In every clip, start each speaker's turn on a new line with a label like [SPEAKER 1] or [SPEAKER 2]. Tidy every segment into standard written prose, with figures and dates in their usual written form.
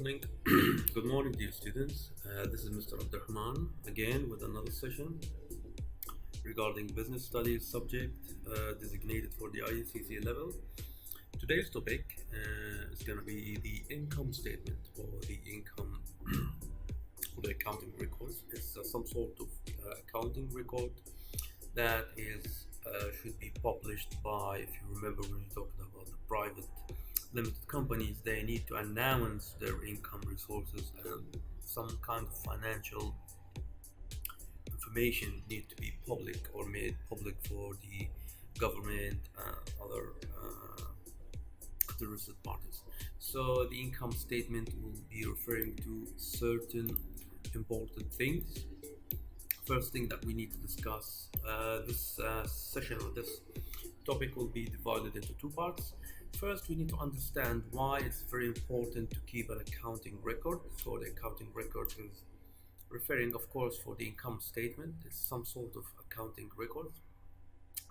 [SPEAKER 1] morning. Good morning, dear students. This is Mr. Abdurrahman again with another session regarding business studies subject designated for the ICC level. Today's topic is going to be the income statement or the income or the accounting records. It's some sort of accounting record that is should be published by, if you remember when we talked about the private limited companies, they need to announce their income resources and some kind of financial information need to be public or made public for the government and other interested parties. So the income statement will be referring to certain important things. First thing that we need to discuss, this session or this topic will be divided into two parts. First, we need to understand why it's very important to keep an accounting record. So the accounting record is referring, of course, for the income statement. It's some sort of accounting record.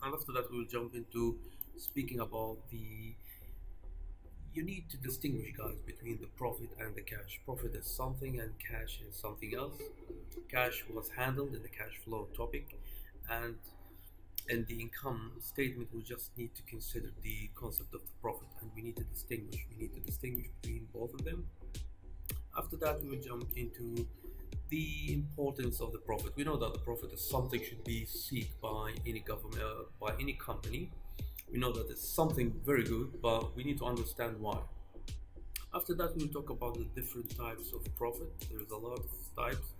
[SPEAKER 1] And after that, we'll jump into speaking about you need to distinguish, guys, between the profit and the cash. Profit is something and cash is something else. Cash was handled in the cash flow topic, and in the income statement we just need to consider the concept of the profit, and we need to distinguish between both of them. After that, we will jump into the importance of the profit. We know that the profit is something should be sought by any government, by any company. We know that it's something very good, but we need to understand why. After that, we'll talk about the different types of profit. There's a lot of types.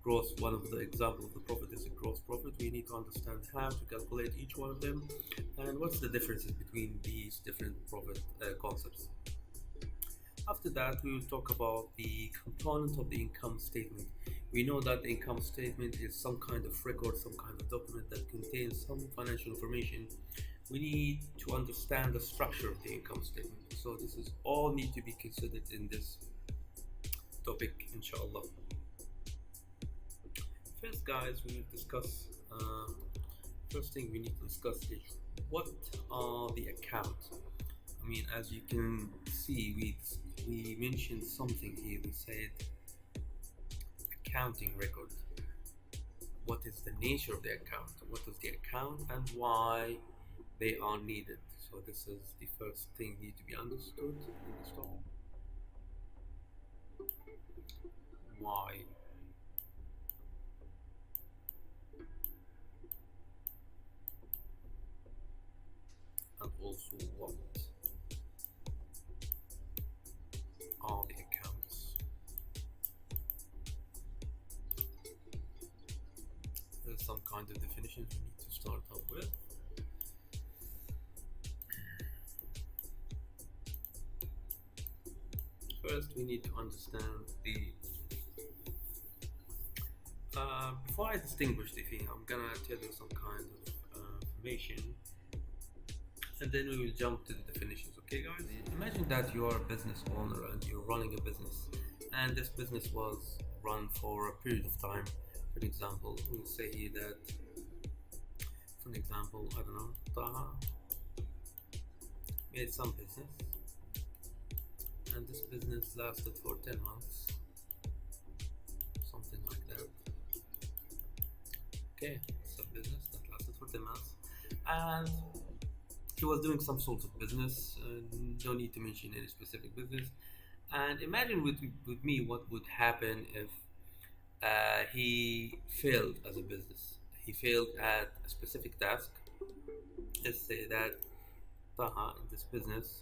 [SPEAKER 1] Gross, one of the examples of the profit is a gross profit. We need to understand how to calculate each one of them and what's the differences between these different profit concepts. After that, we will talk about the component of the income statement. We know that the income statement is some kind of record, some kind of document that contains some financial information. We need to understand the structure of the income statement. So this is all need to be considered in this topic, inshallah. First, guys, we need to discuss. First thing we need to discuss is what are the accounts. I mean, as you can see, we mentioned something here. We said accounting record. What is the nature of the account? What is the account and why they are needed? So this is the first thing need to be understood in this topic. Why? And also what are the accounts? There's some kind of definitions we need to start out with. First, we need to understand the before I distinguish the thing, I'm gonna tell you some kind of information, and then we will jump to the definitions. Okay, guys? Imagine that you are a business owner and you're running a business, and this business was run for a period of time. For example, we'll say here that, for example, I don't know, Taha made some business, and this business lasted for 10 months, something like that. Okay, it's a business that lasted for 10 months, and he was doing some sort of business. No need to mention any specific business. And imagine with me what would happen if he failed as a business. He failed at a specific task. Let's say that Taha in this business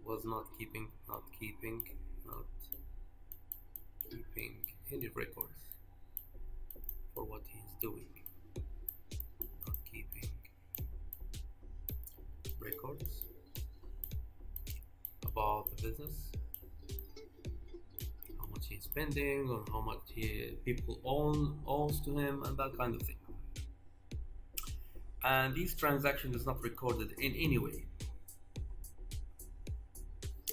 [SPEAKER 1] was not keeping any records for what he's doing. Not keeping records about the business, how much he's spending or how much people owns to him and that kind of thing. And this transaction is not recorded in any way.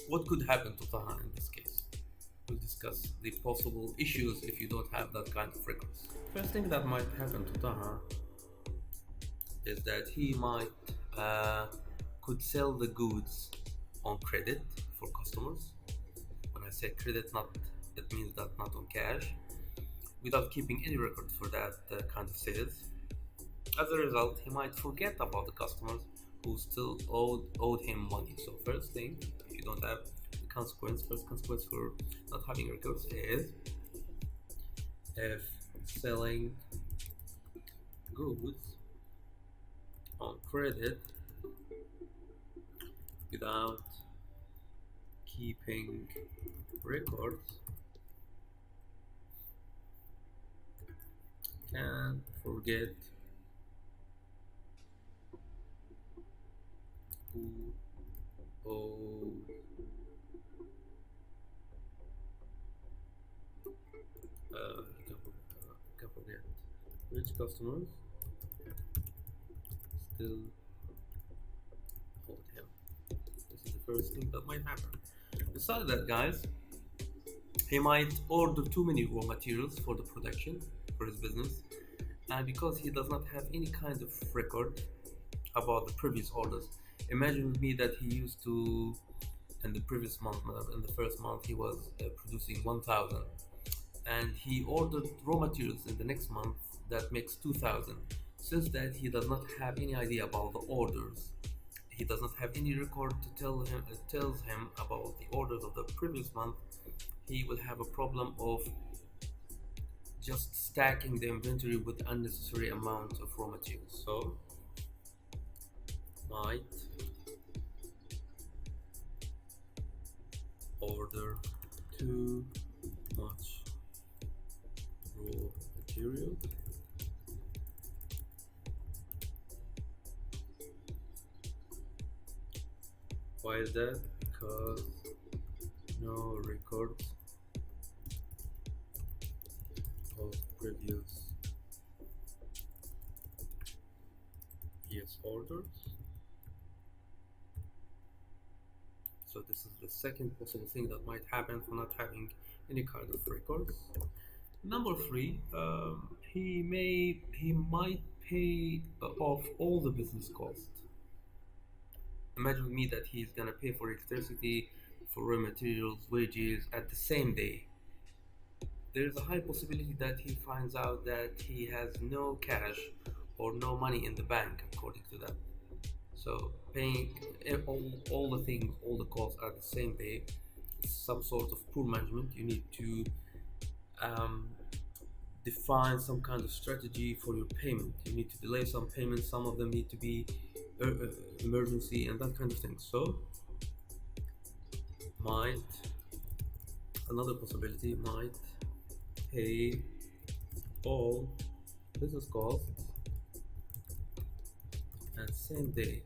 [SPEAKER 1] What could happen to Taha in this case? We'll discuss the possible issues if you don't have that kind of records. First thing that might happen to Taha is that he might could sell the goods on credit for customers. I say credit, not that means that not on cash, without keeping any record for that kind of sales. As a result, he might forget about the customers who still owed him money. So first thing, if you don't have the consequence, first consequence for not having records is if selling goods on credit without keeping records can forget who owed can forget which customers still owed him. This is the first thing that might happen. Besides that, guys, he might order too many raw materials for the production for his business, and because he does not have any kind of record about the previous orders. Imagine with me that he used to, in the previous month, in the first month, he was producing 1,000, and he ordered raw materials in the next month that makes 2,000. Since that he does not have any idea about the orders, he does not have any record to tells him about the orders of the previous month. He will have a problem of just stacking the inventory with unnecessary amount of raw materials. So might order too much raw material why is that? Because no records of previous orders. So this is the second possible thing that might happen for not having any kind of records. Number three, he might pay off all the business costs. Imagine with me that he's gonna pay for electricity, for raw materials, wages at the same day. There is a high possibility that he finds out that he has no cash or no money in the bank according to that. So paying all the things, all the costs at the same day, is some sort of poor management. You need to define some kind of strategy for your payment. You need to delay some payments. Some of them need to be emergency and that kind of thing. So another possibility might pay all business costs at the same day.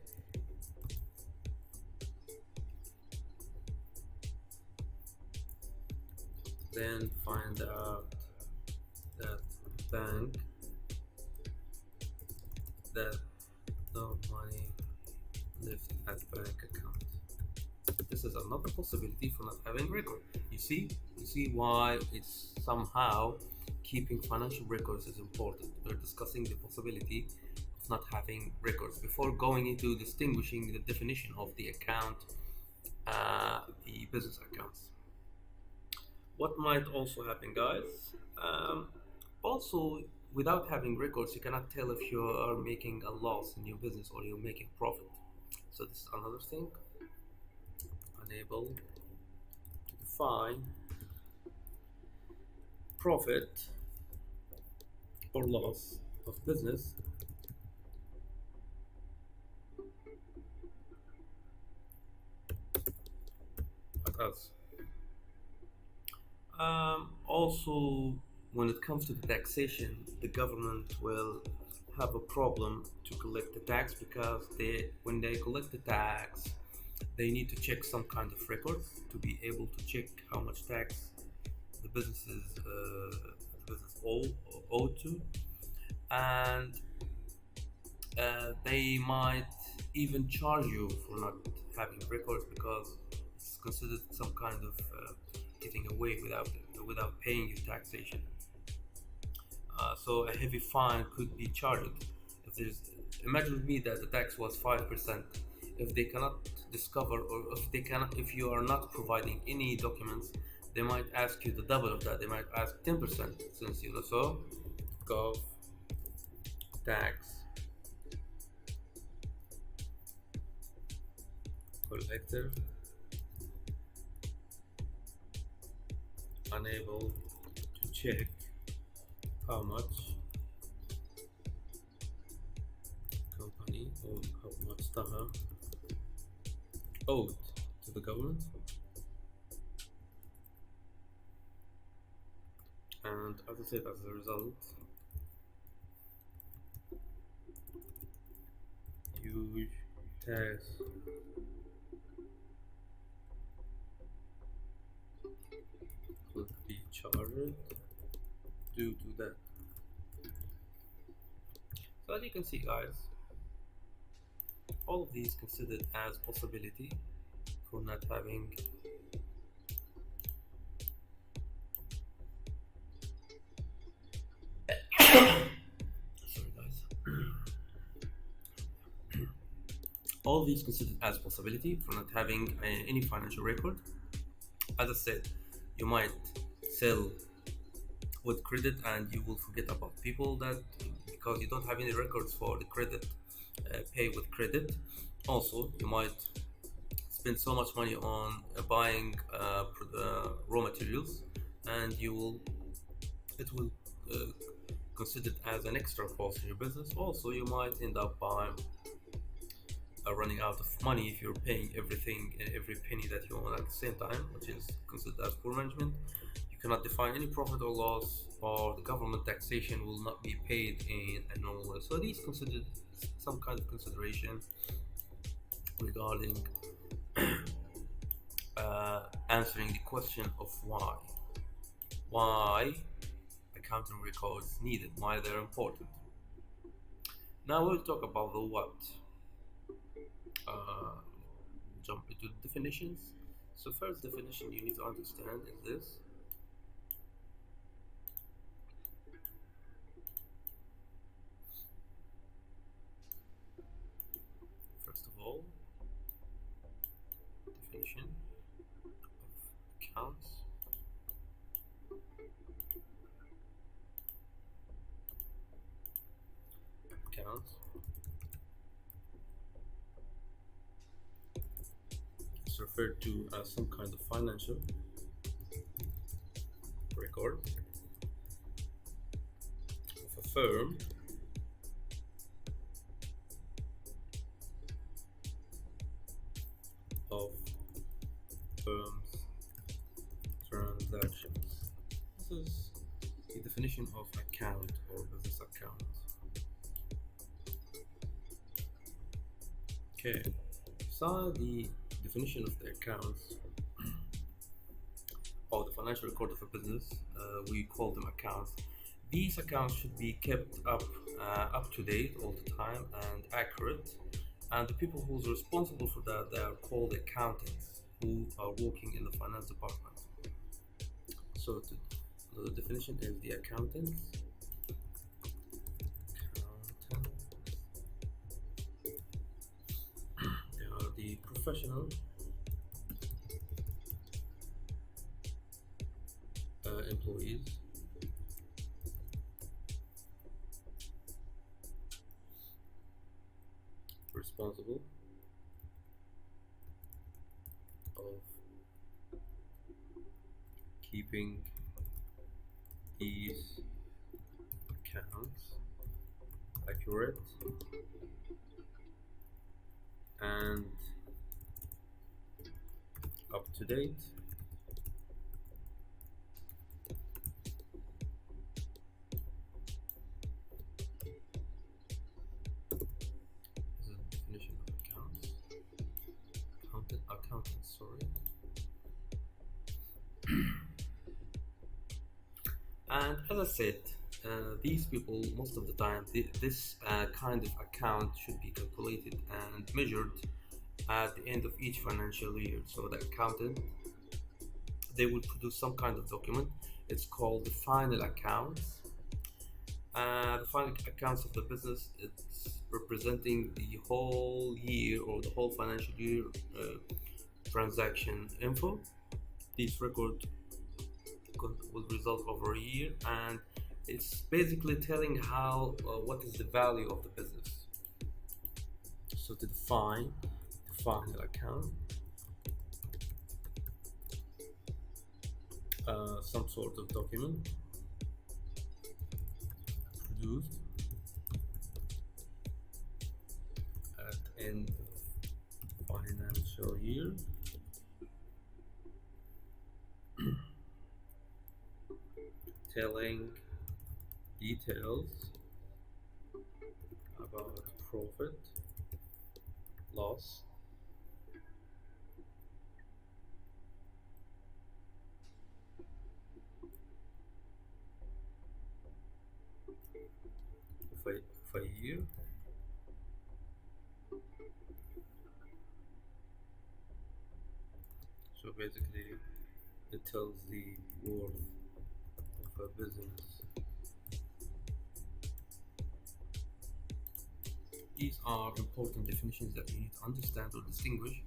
[SPEAKER 1] Then find out that bank that no money left at bank account. This is another possibility for not having record. You see why it's somehow keeping financial records is important. We're discussing the possibility of not having records before going into distinguishing the definition of the account, the business accounts. What might also happen, guys? Also, without having records, you cannot tell if you are making a loss in your business or you're making profit. So this is another thing. Unable to define profit or loss of business at us. Also, when it comes to the taxation, the government will have a problem to collect the tax because when they collect the tax, they need to check some kind of record to be able to check how much tax the business owe to, and they might even charge you for not having records because it's considered some kind of getting away without paying your taxation. So a heavy fine could be charged. Imagine with me that the tax was 5%. If they cannot discover, or if you are not providing any documents They might ask you the double of that. They might ask 10% since you know so. Gov tax collector unable to check how much company or how much Taha owed to the government, and as I said, as a result, huge tax could be charged due to that. So as you can see, guys, all of these considered as possibility for not having sorry guys all these considered as possibility for not having any financial record. As I said, you might sell with credit and you will forget about people that because you don't have any records for the credit, pay with credit. Also, you might spend so much money on buying raw materials, and it will uh, considered as an extra cost in your business. Also, you might end up by running out of money if you're paying everything and every penny that you own at the same time, which is considered as poor management. You cannot define any profit or loss, or the government taxation will not be paid in a normal way. So these considered some kind of consideration regarding answering the question of why accounting records needed, why they're important. Now we'll talk about the what. Uh, Jump into definitions. So first definition you need to understand is this. First of all, definition of accounts. Accounts is referred to as some kind of financial record of a firm of firm's transactions. This is the definition of account or business account. Okay, so the definition of the accounts or the financial record of a business, we call them accounts. These accounts should be kept up to date all the time and accurate. And the people who's responsible for that, they are called accountants who are working in the finance department. So the definition is the accountants. They are the professional employees responsible of keeping these accounts accurate and up to date. This is the definition of accounts. Accountants, sorry. And as I said, these people, most of the time, this kind of account should be calculated and measured at the end of each financial year. So the accountant, they will produce some kind of document. It's called the final accounts. The final accounts of the business, it's representing the whole year or the whole financial year transaction info. These record will result over a year, and it's basically telling how what is the value of the business. So to define an account, some sort of document produced at end of financial year, telling details about profit, loss, of a year, so basically it tells the worth of a business. These are important definitions that you need to understand or distinguish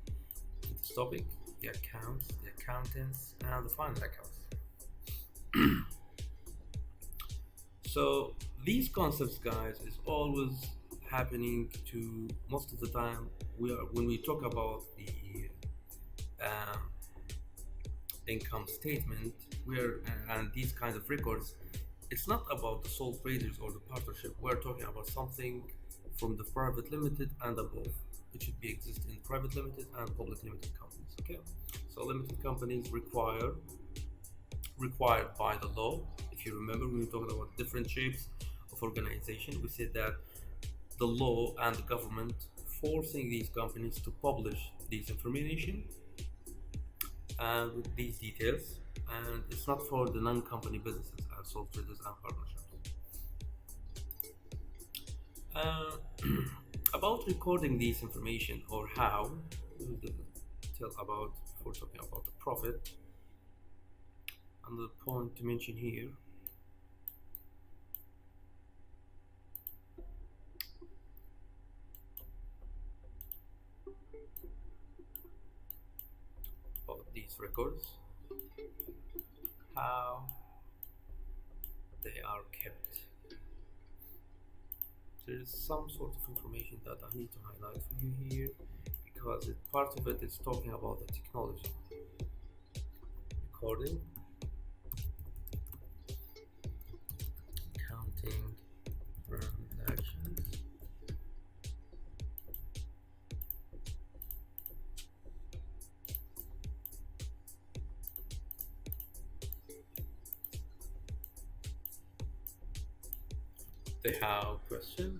[SPEAKER 1] in this topic: the accounts, the accountants, and the final accounts. So these concepts, guys, is always happening to most of the time. When we talk about the uh, income statement, where and these kinds of records, it's not about the sole traders or the partnership. We're talking about something from the private limited and above. It should be exist in private limited and public limited companies. Okay, so limited companies required by the law. If you remember, when we talked about different shapes of organization, we said that the law and the government forcing these companies to publish this information and with these details, and it's not for the non-company businesses as sole traders and partnerships. About recording this information or how, we will tell about before talking about the profit. Another point to mention here, about these records, how they are kept. There is some sort of information that I need to highlight for you here, because part of it is talking about the technology. Recording, counting transactions, they have question.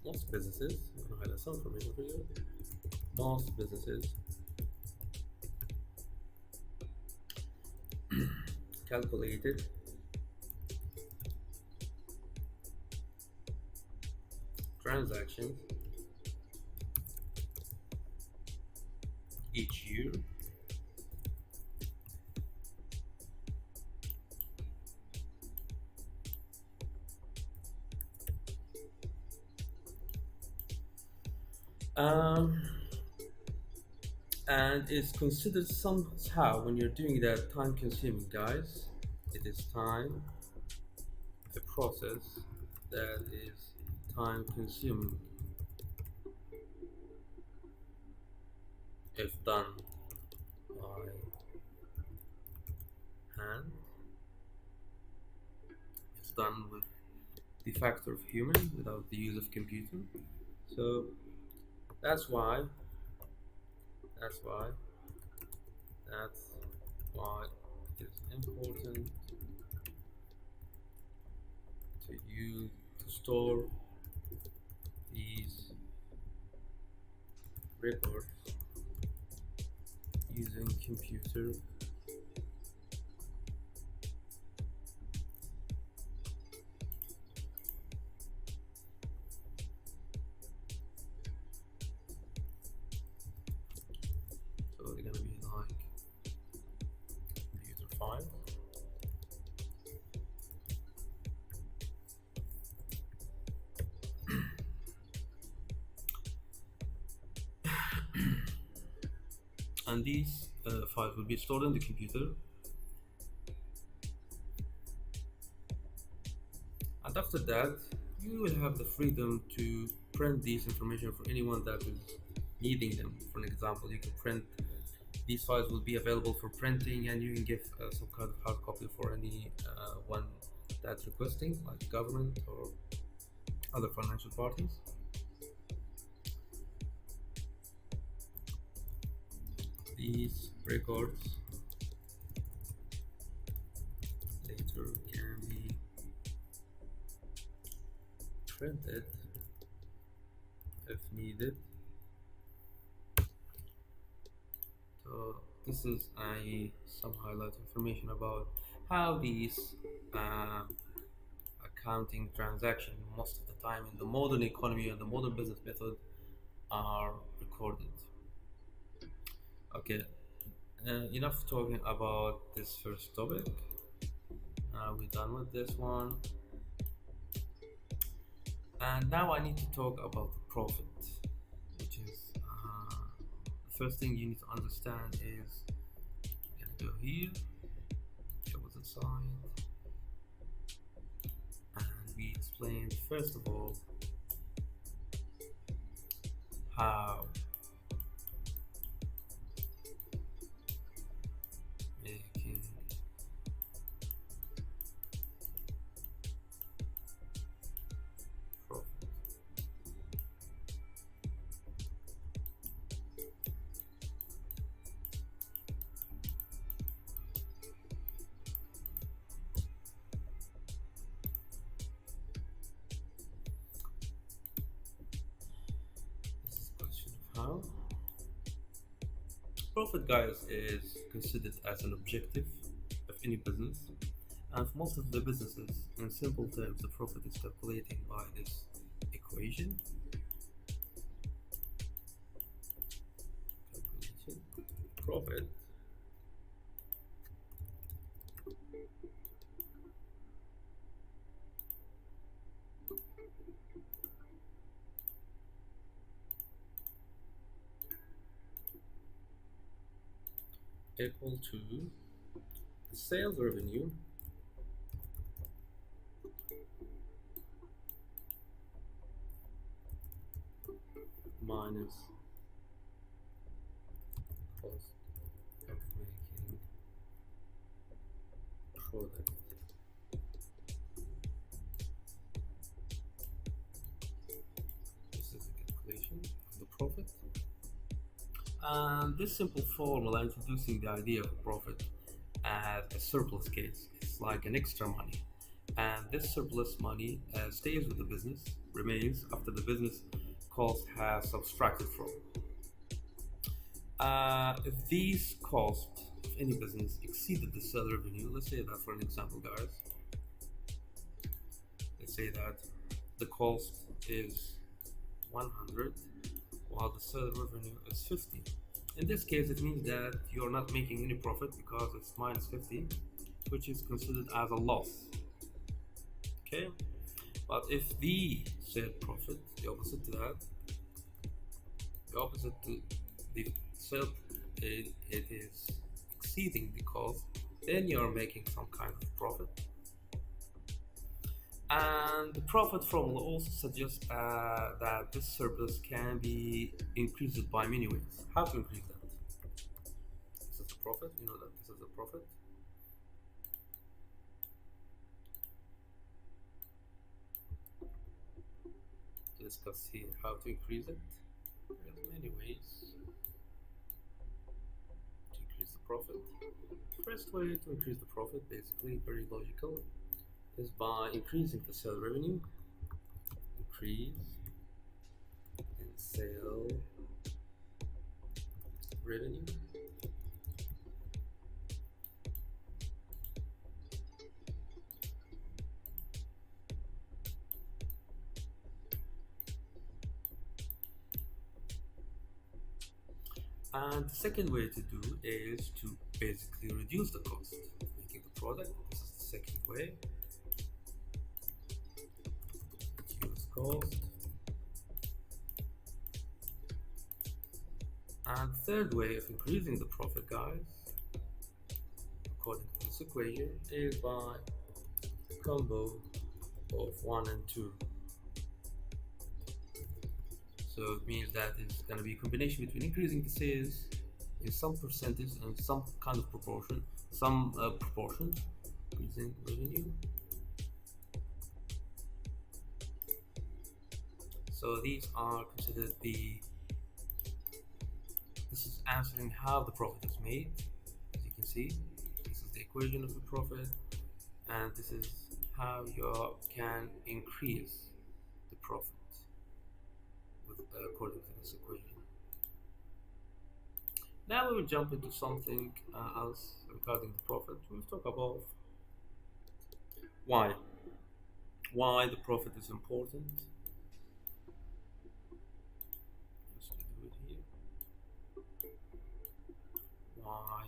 [SPEAKER 1] Most businesses, I'm gonna highlight some information for you. Most businesses calculated transactions each year um, and is considered somehow, when you're doing that, time consuming, guys. It is a process that is time consuming if done by hand, if done with the factor of human without the use of computer. So that's why that's why it is important to store these records using computer file. And these files will be stored in the computer after that, you will have the freedom to print these information for anyone that is needing them. For an example, you can print these files will be available for printing, and you can give some kind of hard copy for any one that's requesting, like government or other financial parties. These records later can be printed if needed. So this is some highlight information about how these accounting transactions most of the time in the modern economy and the modern business method are recorded. Okay, enough talking about this first topic. We're done with this one, and now I need to talk about the profit, which is the first thing you need to understand is I'm gonna go here, opposite side, and we explained first of all how making profit. This is a question of how. Profit, guys, is considered as an objective of any business, and for most of the businesses, in simple terms, the profit is calculated by this equation. Calculation profit equal to the sales revenue minus cost of making product. This is a calculation of the profit. And this simple formula introducing the idea of profit as a surplus case. It's like an extra money. And this surplus money stays with the business, remains after the business cost has subtracted from. If these costs of any business exceeded the sale revenue, let's say that for an example, guys, let's say that the cost is 100 while the sale revenue is 50. In this case, it means that you're not making any profit because it's minus 50, which is considered as a loss. Okay, but if the sale profit, the opposite to that, the opposite to the sale, it is exceeding the cost, then you're making some kind of profit. And the profit formula also suggests that this surplus can be increased by many ways. How to increase that? This is the profit, you know that this is the profit. To discuss here how to increase it. There's many ways to increase the profit. First way to increase the profit, basically very logical, is by increasing the sale revenue. Increase in sale revenue. And the second way to do is to basically reduce the cost of making the product. This is the second way. Reduce cost. And the third way of increasing the profit, guys, according to this equation, is by combo of 1 and 2. So it means that it's going to be a combination between increasing the sales in some percentage and some kind of proportion, some proportion, increasing revenue. So these are considered this is answering how the profit is made. As you can see, this is the equation of the profit, and this is how you can increase the profit according to this equation. Now we will jump into something else regarding the profit. We'll talk about why the profit is important. Let's do it here. Why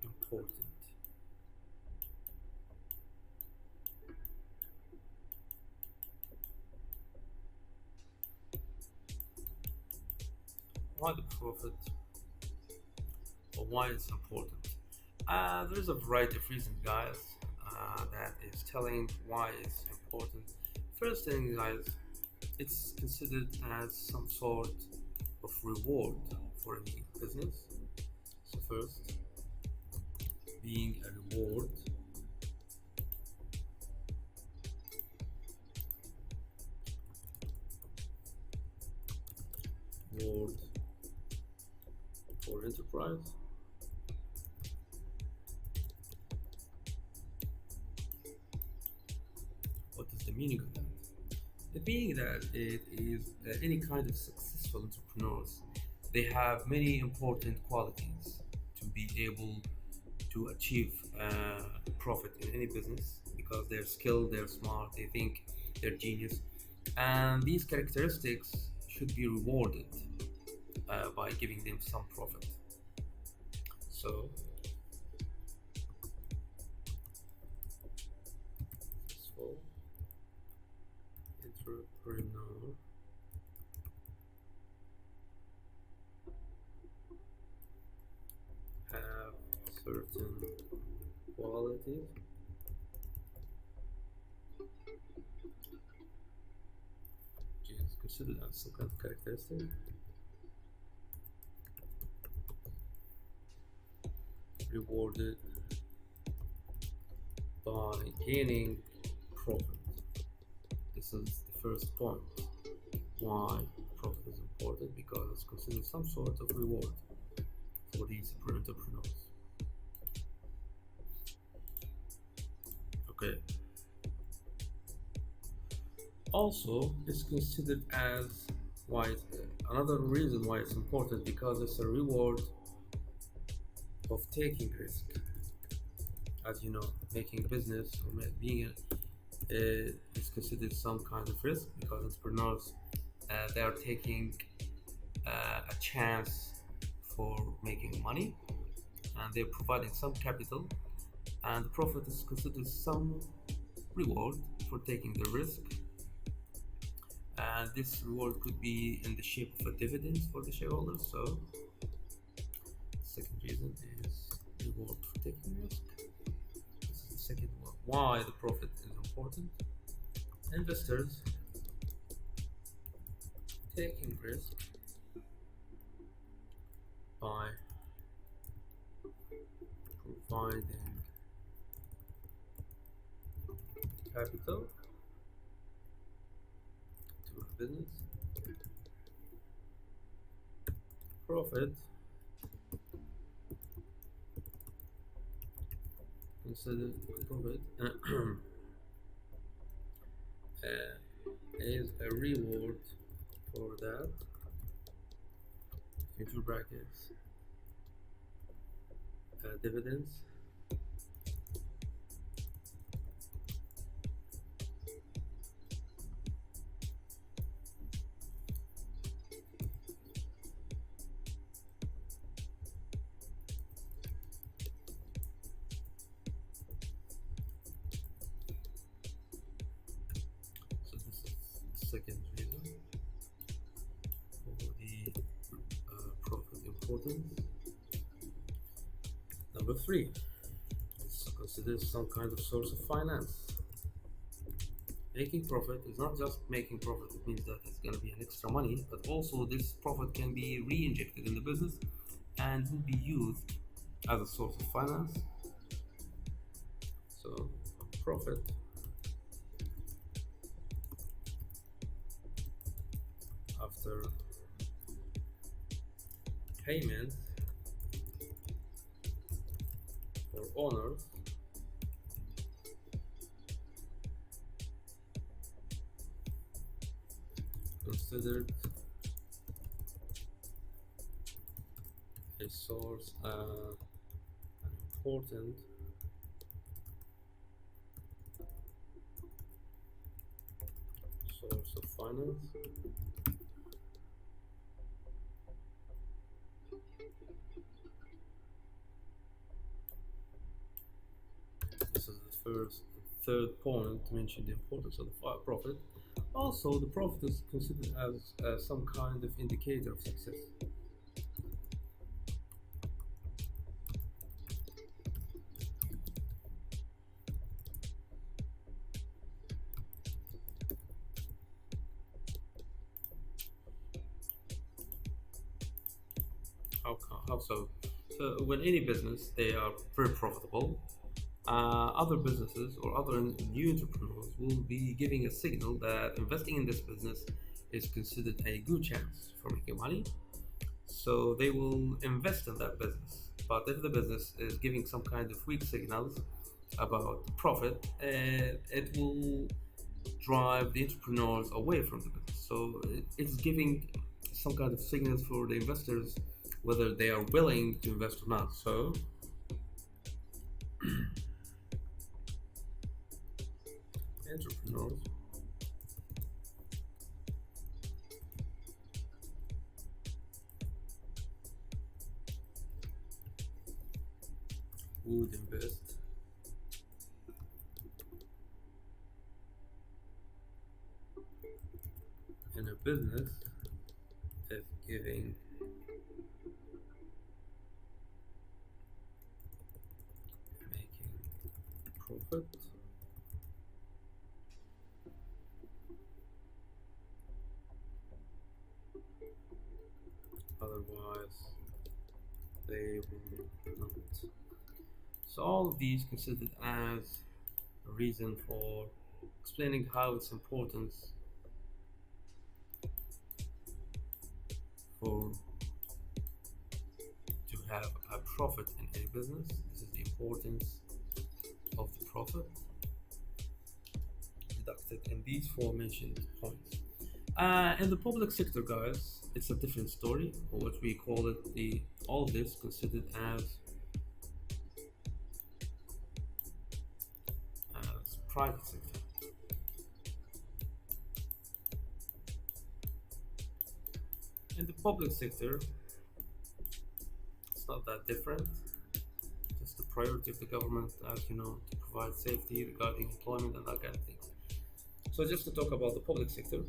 [SPEAKER 1] important? Why the profit, or why it's important? There's a variety of reasons, guys, that is telling why it's important. First thing, guys, it's considered as some sort of reward for any business. So first, being a reward for enterprise. What is the meaning of that? The meaning that it is any kind of successful entrepreneurs, they have many important qualities to be able to achieve profit in any business, because they're skilled, they're smart, they think, they're genius, and these characteristics should be rewarded by giving them some profit. So successful entrepreneur have certain qualities which is considered as some kind of characteristic rewarded by gaining profit. This is the first point. Why profit is important? Because it's considered some sort of reward for these entrepreneurs. Okay. Also, it's considered as another reason why it's important, because it's a reward of taking risk. As you know, making business or being is considered some kind of risk, because entrepreneurs they are taking a chance for making money, and they're providing some capital, and the profit is considered some reward for taking the risk. And this reward could be in the shape of a dividend for the shareholders. So second reason is reward for taking risk. This is the second one. Why the profit is important. Investors taking risk by providing capital to a business. Profit considered profit is a reward for that, into brackets, dividends. So this is the second reason for the profit importance. Number 3 is considered some kind of source of finance. Making profit is not just making profit, it means that it's going to be an extra money, but also this profit can be re-injected in the business and will be used as a source of finance. So, profit after payment for owners considered a source, an important source of finance. This is the third point to mention the importance of the profit. Also, the profit is considered as some kind of indicator of success. How so? So when any business they are very profitable, other businesses or other new entrepreneurs will be giving a signal that investing in this business is considered a good chance for making money. So they will invest in that business. But if the business is giving some kind of weak signals about profit, it will drive the entrepreneurs away from the business. So it's giving some kind of signals for the investors whether they are willing to invest or not. So entrepreneurs would invest in a business if giving making profit. Otherwise, they will not. So all of these considered as a reason for explaining how it's important for to have a profit in a business. This is the importance of the profit deducted in these four mentioned points. In the public sector, guys, it's a different story, or what we call it, the all of this considered as private sector. In the public sector, it's not that different. Just the priority of the government, as you know, to provide safety regarding employment and that kind of things. So just to talk about the public sector,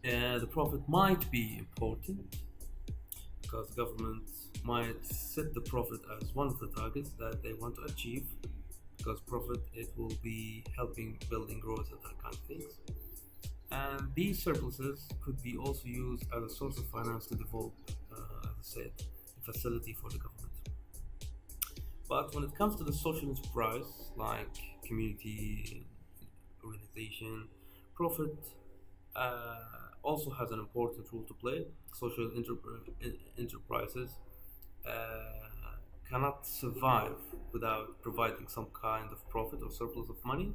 [SPEAKER 1] the profit might be important because the government might set the profit as one of the targets that they want to achieve, because profit it will be helping building growth and that kind of things. And these surpluses could be also used as a source of finance to develop, as I said, a facility for the government. But when it comes to the social enterprise, like community organization, profit also has an important role to play. Social enterprises cannot survive without providing some kind of profit or surplus of money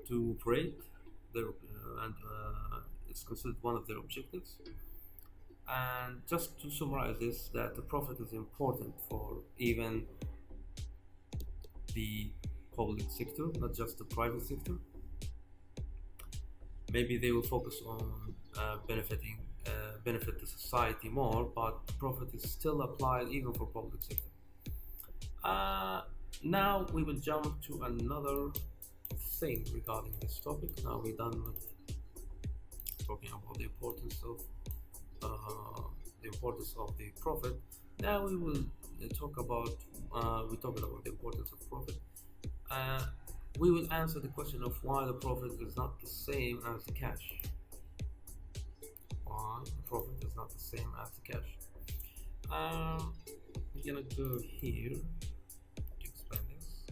[SPEAKER 1] to operate their, and it's considered one of their objectives. And just to summarize this, that the profit is important for even the public sector, not just the private sector. Maybe they will focus on benefit the society more, but profit is still applied even for public sector. Now we will jump to another thing regarding this topic. Now we're done with talking about uh, the importance of the profit. Now we will talk about we talked about the importance of profit. Uh, we will answer the question of why the profit is not the same as the cash. Why the profit is not the same as the cash. We're gonna go here to explain this.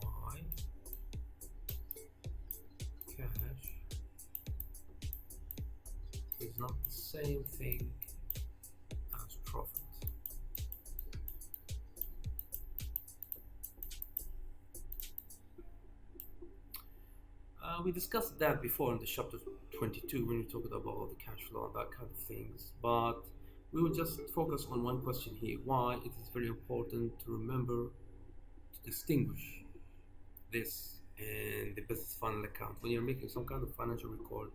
[SPEAKER 1] Why cash is not the same thing as profit. We discussed that before in the chapter 22 when we talked about the cash flow and that kind of things, but we will just focus on one question here: why it is very important to remember to distinguish this in the business final account. When you're making some kind of financial record,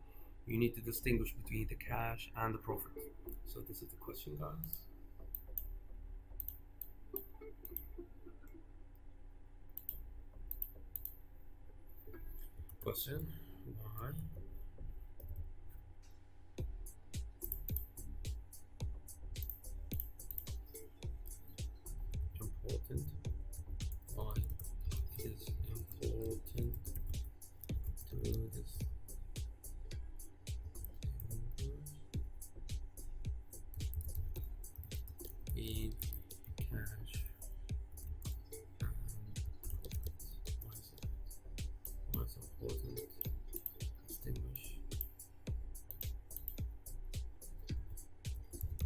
[SPEAKER 1] you need to distinguish between the cash and the profit. So this is the question, guys. Question: why important? Why it is important to distinguish in cash and why is it? Why is it important to distinguish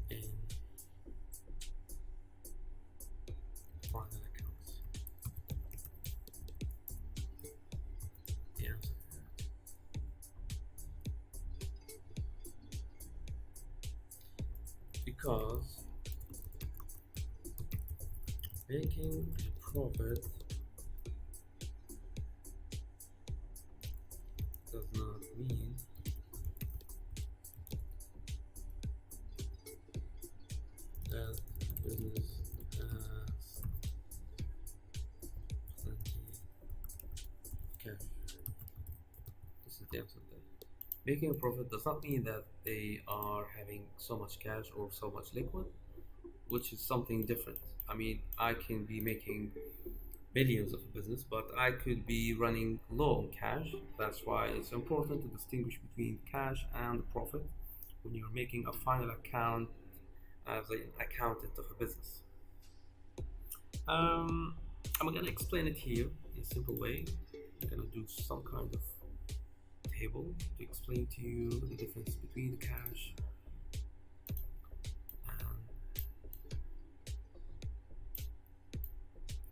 [SPEAKER 1] in final accounts? The answer to that. Because making a profit does not mean that the business has plenty of cash. This is the answer to that. Making a profit does not mean that they are having so much cash or so much liquid, which is something different. I mean, I can be making millions of a business, but I could be running low on cash. That's why it's important to distinguish between cash and profit when you're making a final account as an accountant of a business. Um, I'm gonna explain it here in a simple way. I'm gonna do some kind of table to explain to you the difference between the cash and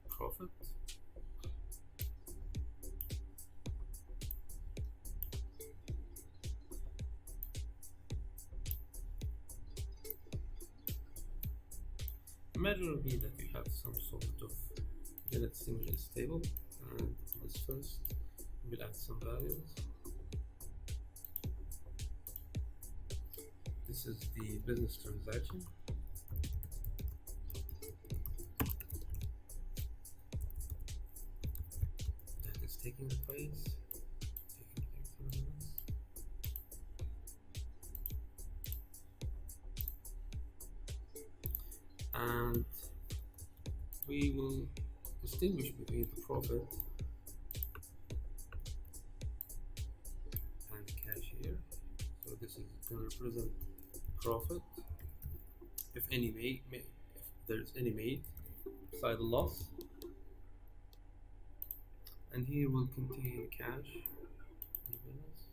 [SPEAKER 1] profit. Imagine would be that you have some sort of unit distinguish table, and this first we'll add some values. This is the business transaction. That is taking place. And we will distinguish between the profit and cash here. So this is going to represent profit, if any made, if there's any made, beside the loss, and here will contain cash in the business.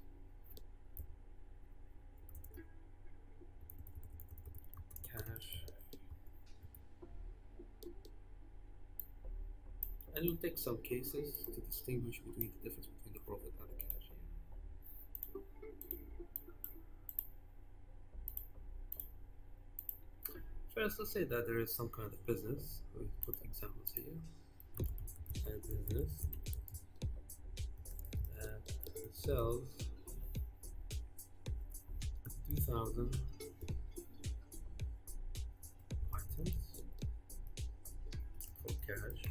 [SPEAKER 1] Cash. And we'll take some cases to distinguish between the difference between the profit and the cash here. First, let's say that there is some kind of business. We'll put examples here. A business that sells 2,000 items for cash.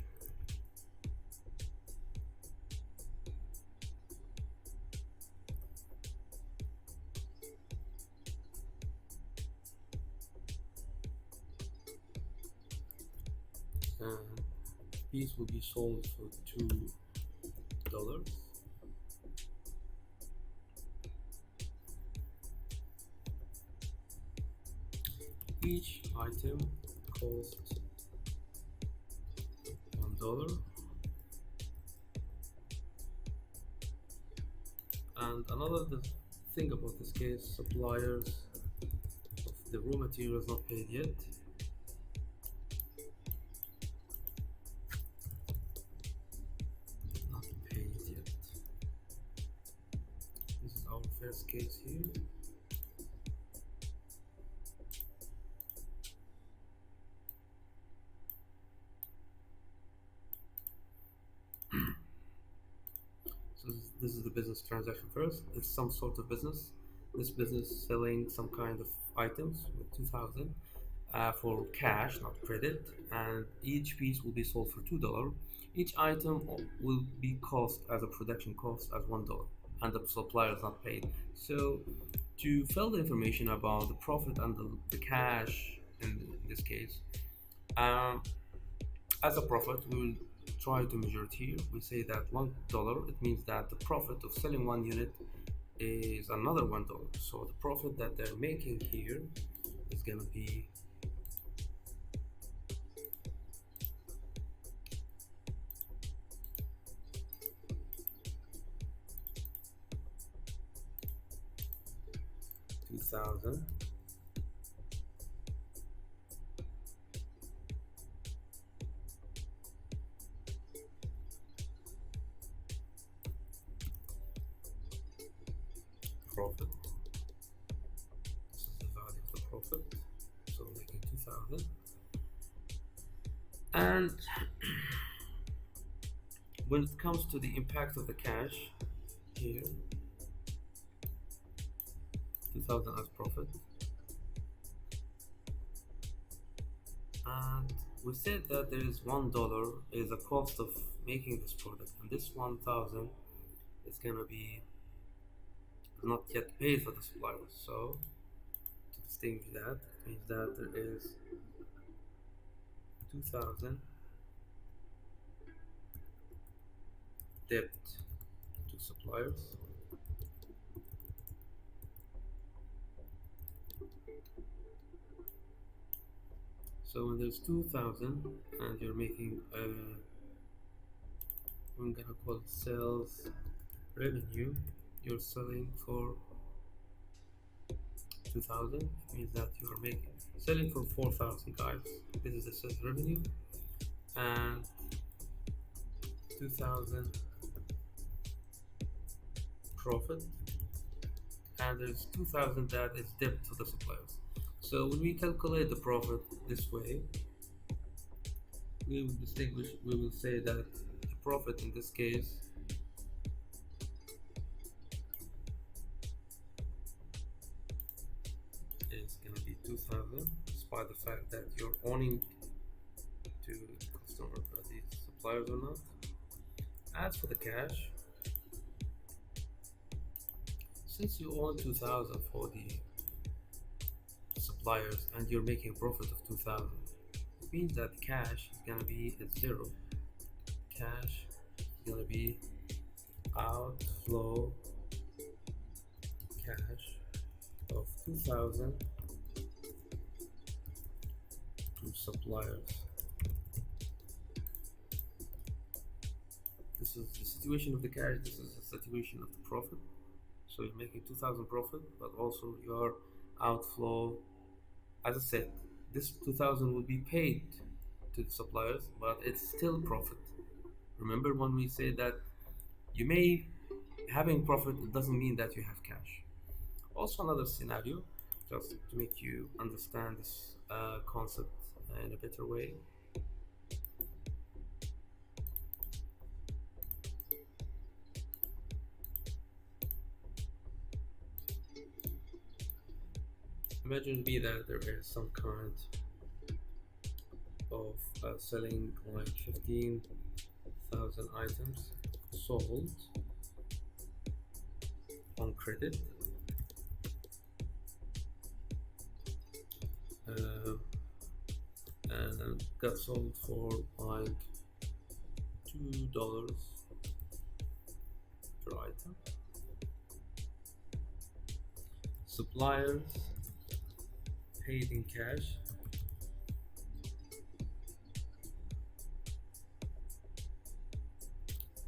[SPEAKER 1] and piece will be sold for $2. Each item costs $1. And another thing about this case, suppliers of the raw materials not paid yet. Not paid yet. This is our first case here. So this is the business transaction first. It's some sort of business. This business selling some kind of items with 2,000 for cash, not credit, and each piece will be sold for $2. Each item will be cost as a production cost as $1, and the supplier is not paid. So to fill the information about the profit and the cash in this case, um, as a profit, we will try to measure it here. We say that $1, it means that the profit of selling one unit is another $1. So the profit that they're making here is gonna be $2,000 profit. This is the value of the profit. So making 2,000. And when it comes to the impact of the cash here, 2,000 as profit. And we said that there is $1 is a cost of making this product, and this 1,000 is gonna be not yet paid for the supplier. So to distinguish that, it means that there is 2,000 debt to suppliers. So when there's 2,000 and you're making I'm gonna call it sales revenue, you're selling for 2,000. It means that you are selling for 4,000, guys. This is the sales revenue, and 2,000 profit, and there's 2,000 that is debt to the suppliers. So when we calculate the profit this way, we will say that the profit in this case is going to be 2,000, despite the fact that you're owning to the customer, these suppliers or not. As for the cash, since you own 2,000 for the suppliers and you're making a profit of 2,000, it means that the cash is gonna be at zero. Cash is gonna be outflow cash of 2,000 to suppliers. This is the situation of the cash. This is the situation of the profit. So you're making 2,000 profit, but also your outflow. As I said, this 2,000 will be paid to the suppliers, but it's still profit. Remember when we say that you may having profit, it doesn't mean that you have cash. Also another scenario, just to make you understand this concept in a better way. Imagine be that there is some kind of selling like 15,000 items sold on credit. and got sold for like $2 per item. Suppliers paid in cash,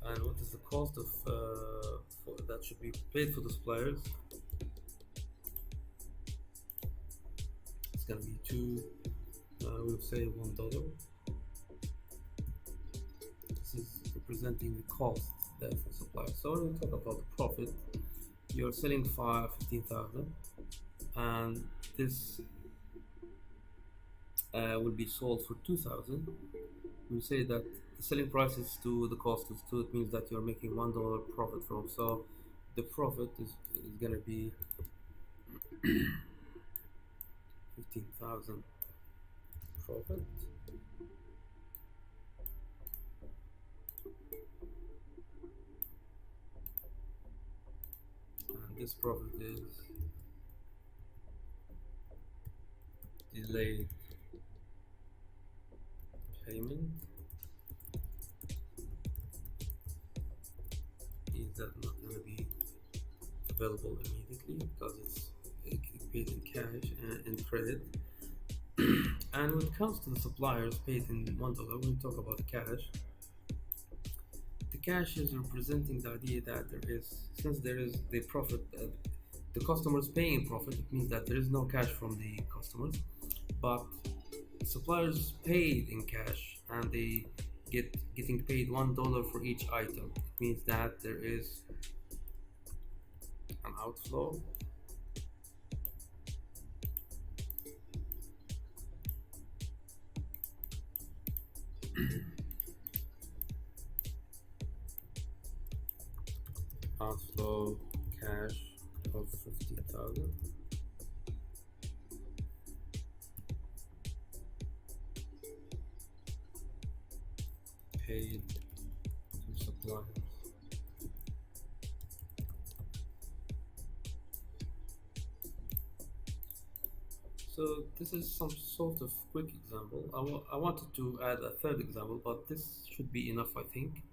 [SPEAKER 1] and what is the cost of that should be paid for the suppliers? It's gonna be we'll say $1. This is representing the cost there for suppliers. So when we talk about the profit, you're selling for 15,000, and this will be sold for 2,000. We say that the selling price is 2, the cost is 2. It means that you're making $1 profit from. So the profit is gonna be 15,000 profit, and this profit is delayed payment. Is that not going to be available immediately because it's paid in cash and in credit. And when it comes to the suppliers paid in $1, when we talk about the cash is representing the idea that since there is the profit, the customers paying profit, it means that there is no cash from the customers, but suppliers paid in cash and they getting paid $1 for each item. It means that there is an outflow outflow cash of 50,000 paid to suppliers. So this is some sort of quick example. I wanted to add a third example, but this should be enough, I think,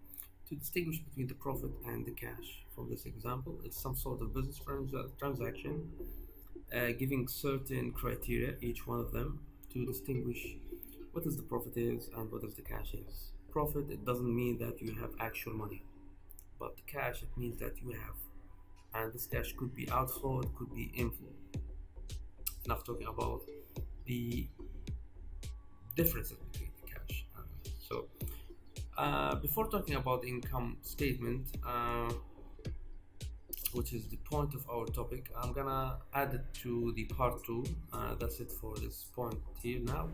[SPEAKER 1] to distinguish between the profit and the cash. From this example, it's some sort of business transaction, giving certain criteria, each one of them, to distinguish what is the profit is and what is the cash is. Profit, it doesn't mean that you have actual money, but the cash, it means that you have, and this cash could be outflow, it could be inflow. Enough talking about the differences between the cash. Before talking about the income statement, which is the point of our topic, I'm gonna add it to the part 2. That's it for this point here now.